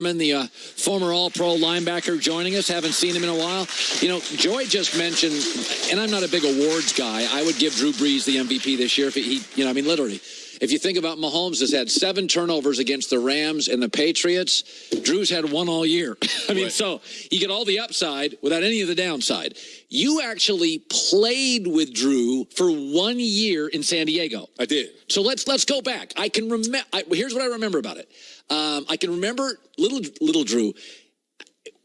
The former All-Pro linebacker joining us. Haven't seen him in a while. You know, Joy just mentioned, and I'm not a big awards guy. I would give Drew Brees the MVP this year if he literally. If you think about Mahomes has had 7 turnovers against the Rams and the Patriots. Drew's had 1 all year. So you get all the upside without any of the downside. You actually played with Drew for 1 year in San Diego. I did. So let's go back. I can remember. Here's what I remember about it. I can remember little Drew.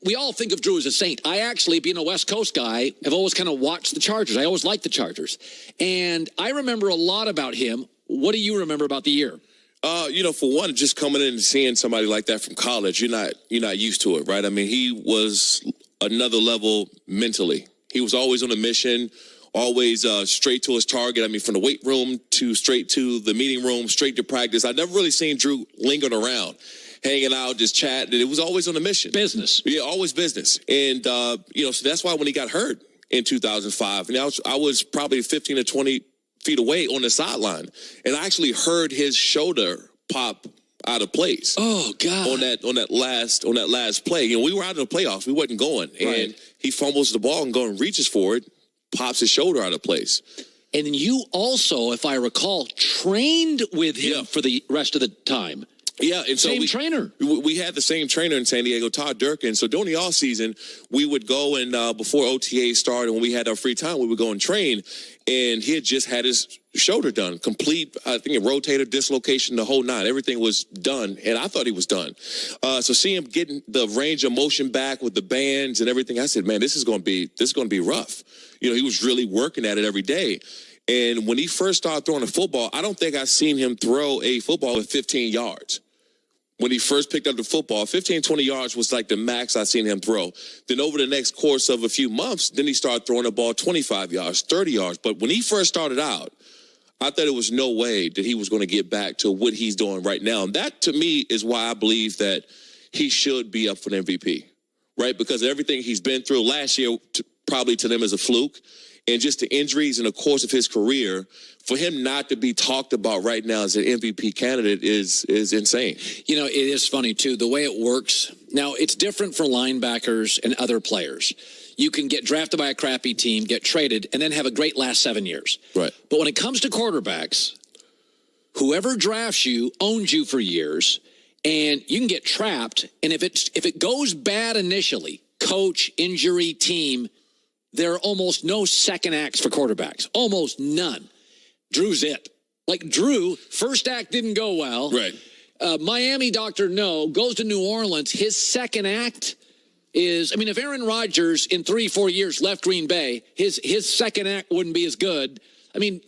We all think of Drew as a saint. I actually, being a West Coast guy, have always kind of watched the Chargers. I always liked the Chargers. And I remember a lot about him. What do you remember about the year? For one, just coming in and seeing somebody like that from college, you're not used to it, right? I mean, he was another level mentally. He was always on a mission, always straight to his target. I mean, from the weight room to straight to the meeting room, straight to practice. I've never really seen Drew lingering around, hanging out, just chatting. It was always on a mission. Business. Yeah, always business. And, so that's why when he got hurt in 2005, and I was probably 15 to 20 feet away on the sideline, and I actually heard his shoulder pop out of place. Oh God! On that last play, we were out in the playoffs. We wasn't going, and he fumbles the ball and reaches for it, pops his shoulder out of place. And you also, if I recall, trained with him for the rest of the time. Yeah, and so same trainer. We had the same trainer in San Diego, Todd Durkin. So during the off season, we would go and before OTA started, when we had our free time, we would go and train. And he had just had his shoulder done, complete. I think a rotator dislocation, the whole 9. Everything was done, and I thought he was done. So seeing him getting the range of motion back with the bands and everything, I said, man, this is going to be rough. He was really working at it every day. And when he first started throwing a football, I don't think I've seen him throw a football with 15 yards. When he first picked up the football, 15, 20 yards was like the max I've seen him throw. Then over the next course of a few months, then he started throwing the ball 25 yards, 30 yards. But when he first started out, I thought there was no way that he was going to get back to what he's doing right now. And that, to me, is why I believe that he should be up for the MVP, right? Because everything he's been through last year, probably to them as a fluke, and just the injuries in the course of his career, for him not to be talked about right now as an MVP candidate is insane. It is funny, too, the way it works. Now, it's different for linebackers and other players. You can get drafted by a crappy team, get traded, and then have a great last 7 years. Right. But when it comes to quarterbacks, whoever drafts you owns you for years, and you can get trapped. And if it goes bad initially, coach, injury, team, there are almost no second acts for quarterbacks. Almost none. Drew's it. Like Drew, first act didn't go well. Right. Miami, Dr. No, goes to New Orleans. His second act is, if Aaron Rodgers in 3-4 years left Green Bay, his second act wouldn't be as good.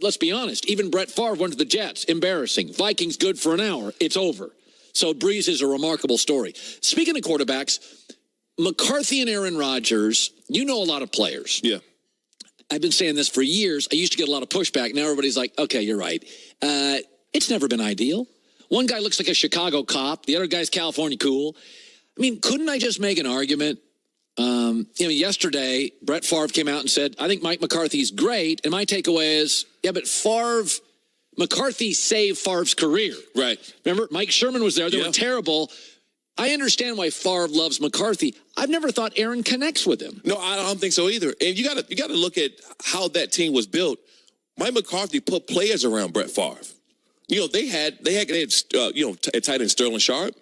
Let's be honest. Even Brett Favre went to the Jets. Embarrassing. Vikings good for an hour. It's over. So Brees is a remarkable story. Speaking of quarterbacks, McCarthy and Aaron Rodgers, a lot of players. Yeah. I've been saying this for years. I used to get a lot of pushback. Now everybody's like, okay, you're right. It's never been ideal. One guy looks like a Chicago cop. The other guy's California cool. Couldn't I just make an argument? Yesterday, Brett Favre came out and said, I think Mike McCarthy's great. And my takeaway is, but McCarthy saved Favre's career. Right. Remember, Mike Sherman was there. They were terrible. I understand why Favre loves McCarthy. I've never thought Aaron connects with him. No, I don't think so either. And you got to look at how that team was built. Mike McCarthy put players around Brett Favre. They had at tight end Sterling Sharp,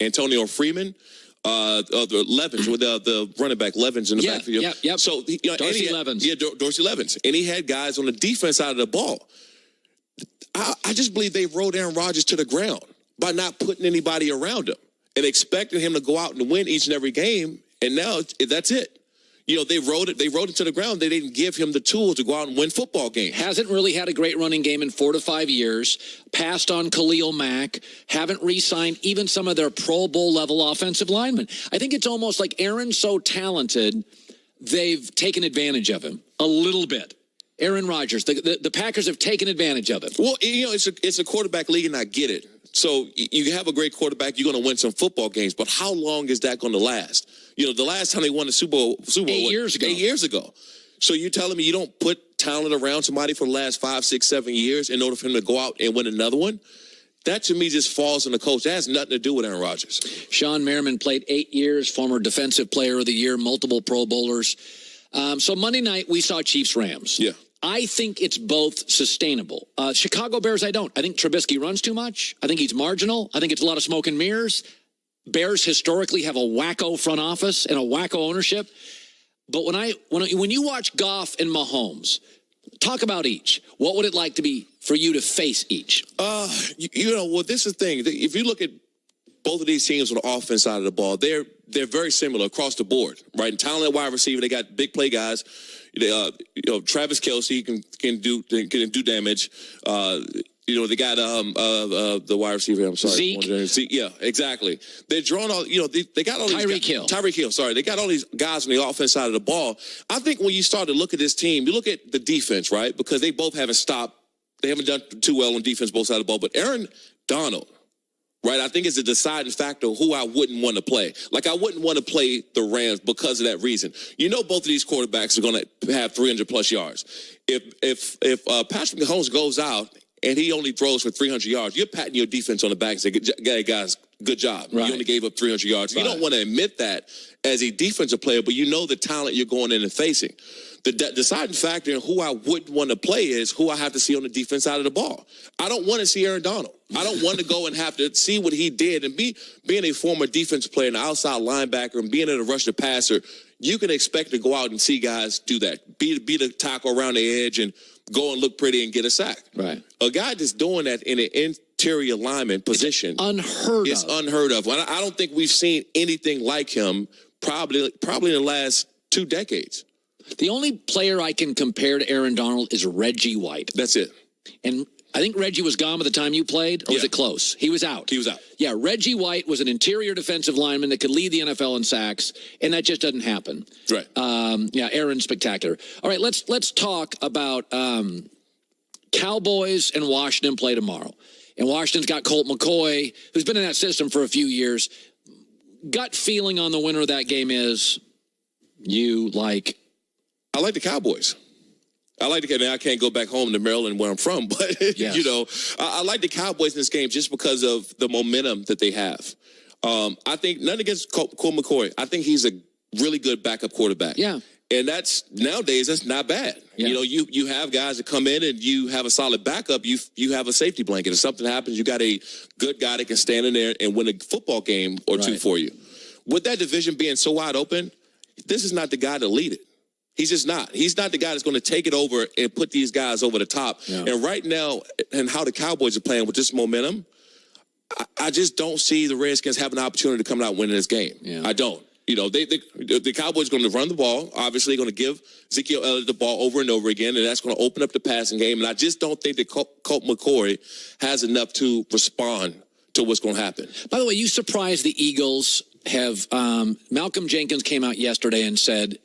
Antonio Freeman, the Levens with the running back Levens in the backfield. Yep. So Dorsey Levens. Yeah, Dorsey Levens, and he had guys on the defense side of the ball. I just believe they rode Aaron Rodgers to the ground by not putting anybody around him and expecting him to go out and win each and every game. And now that's it. They rode it to the ground. They didn't give him the tools to go out and win football games. Hasn't really had a great running game in 4 to 5 years. Passed on Khalil Mack. Haven't re-signed even some of their Pro Bowl level offensive linemen. I think it's almost like Aaron's so talented, they've taken advantage of him a little bit. Aaron Rodgers, the Packers have taken advantage of it. Well, it's a quarterback league, and I get it. So you have a great quarterback, you're going to win some football games, but how long is that going to last? The last time they won the Super Bowl 8 years ago. 8 years ago. So you're telling me you don't put talent around somebody for the last 5, 6, 7 years in order for him to go out and win another one? That, to me, just falls on the coach. That has nothing to do with Aaron Rodgers. Shawne Merriman played 8 years, former Defensive Player of the Year, multiple Pro Bowlers. So Monday night, we saw Chiefs-Rams. Yeah. I think it's both sustainable. Chicago Bears, I don't. I think Trubisky runs too much. I think he's marginal. I think it's a lot of smoke and mirrors. Bears historically have a wacko front office and a wacko ownership. But when you watch Goff and Mahomes, talk about each. What would it like to be for you to face each? Well, this is the thing. If you look at both of these teams on the offense side of the ball, they're very similar across the board, right? And talented wide receiver, they got big play guys. Travis Kelce can do damage. They got the wide receiver. I'm sorry, Zeke. Yeah, exactly. They're drawing all. They got all these. Tyreek Hill. Sorry, they got all these guys on the offense side of the ball. I think when you start to look at this team, you look at the defense, right? Because they both haven't stopped. They haven't done too well on defense, both sides of the ball. But Aaron Donald, right, I think is a deciding factor who I wouldn't want to play. Like, I wouldn't want to play the Rams because of that reason. Both of these quarterbacks are going to have 300-plus yards. If Patrick Mahomes goes out and he only throws for 300 yards, you're patting your defense on the back and say, guys, good job. Right. You only gave up 300 yards. Right. You don't want to admit that as a defensive player, but you know the talent you're going in and facing. The deciding factor in who I wouldn't want to play is who I have to see on the defense side of the ball. I don't want to see Aaron Donald. I don't want to go and have to see what he did. And being a former defensive player and an outside linebacker and being a rush the passer, you can expect to go out and see guys do that. Be the tackle around the edge and go and look pretty and get a sack. Right. A guy that's doing that in an interior lineman position. It's unheard of. I don't think we've seen anything like him probably in the last 2 decades. The only player I can compare to Aaron Donald is Reggie White. That's it. And I think Reggie was gone by the time you played, or was it close? He was out. He was out. Yeah, Reggie White was an interior defensive lineman that could lead the NFL in sacks, and that just doesn't happen. Right. Aaron's spectacular. All right, let's talk about Cowboys and Washington play tomorrow. And Washington's got Colt McCoy, who's been in that system for a few years. Gut feeling on the winner of that game is I like the Cowboys. I can't go back home to Maryland where I'm from, but, yes. I like the Cowboys in this game just because of the momentum that they have. I think nothing against Colt McCoy. I think he's a really good backup quarterback. Yeah. And nowadays, that's not bad. Yeah. You have guys that come in and you have a solid backup. You have a safety blanket. If something happens, you got a good guy that can stand in there and win a football game or two for you. With that division being so wide open, this is not the guy to lead it. He's just not. He's not the guy that's going to take it over and put these guys over the top. Yeah. And right now, and how the Cowboys are playing with this momentum, I just don't see the Redskins having an opportunity to come out winning this game. Yeah. I don't. The Cowboys are going to run the ball. Obviously, going to give Ezekiel Elliott the ball over and over again, and that's going to open up the passing game. And I just don't think that Colt McCoy has enough to respond to what's going to happen. By the way, you surprised the Eagles have Malcolm Jenkins came out yesterday and said,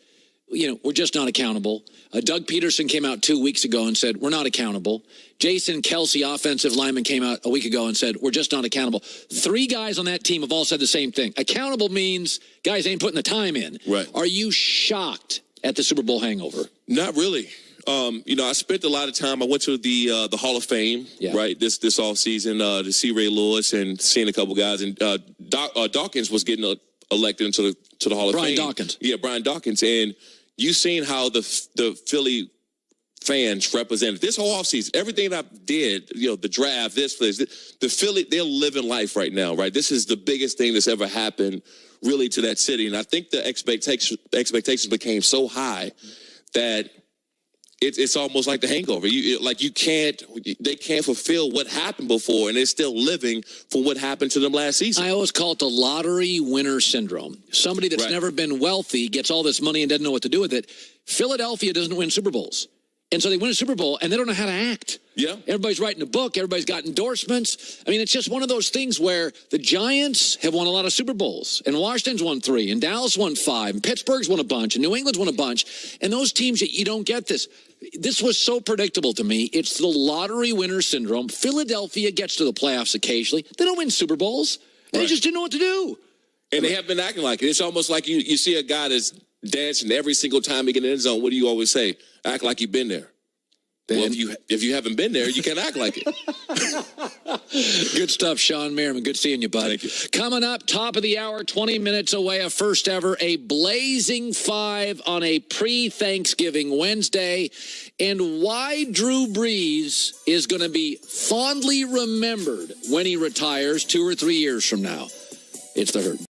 we're just not accountable. Doug Peterson came out 2 weeks ago and said, we're not accountable. Jason Kelsey, offensive lineman, came out a week ago and said, we're just not accountable. 3 guys on that team have all said the same thing. Accountable means guys ain't putting the time in. Right. Are you shocked at the Super Bowl hangover? Not really. I spent a lot of time. I went to the Hall of Fame, right, this offseason to see Ray Lewis and seeing a couple guys. And Dawkins was getting elected into the Hall of Fame. Brian Dawkins. Yeah, Brian Dawkins. And you seen how the Philly fans represented this whole offseason. Everything that I did, the draft, the Philly, they're living life right now, right? This is the biggest thing that's ever happened, really, to that city. And I think the expectations became so high that it's almost like the hangover. They can't fulfill what happened before, and they're still living for what happened to them last season. I always call it the lottery winner syndrome. Somebody that's never been wealthy gets all this money and doesn't know what to do with it. Philadelphia doesn't win Super Bowls. And so they win a Super Bowl, and they don't know how to act. Yeah. Everybody's writing a book. Everybody's got endorsements. I mean, it's just one of those things where the Giants have won a lot of Super Bowls, and Washington's won 3, and Dallas won 5, and Pittsburgh's won a bunch, and New England's won a bunch. And those teams, you don't get this. This was so predictable to me. It's the lottery winner syndrome. Philadelphia gets to the playoffs occasionally. They don't win Super Bowls. And they just didn't know what to do. And they have been acting like it. It's almost like you see a guy that's dancing every single time he gets in the end zone. What do you always say? Act like you've been there. Well, if you haven't been there, you can't act like it. Good stuff, Shawne Merriman. Good seeing you, buddy. Thank you. Coming up, top of the hour, 20 minutes away, a first ever, a blazing 5 on a pre-Thanksgiving Wednesday, and why Drew Brees is going to be fondly remembered when he retires 2 or 3 years from now. It's The Herd.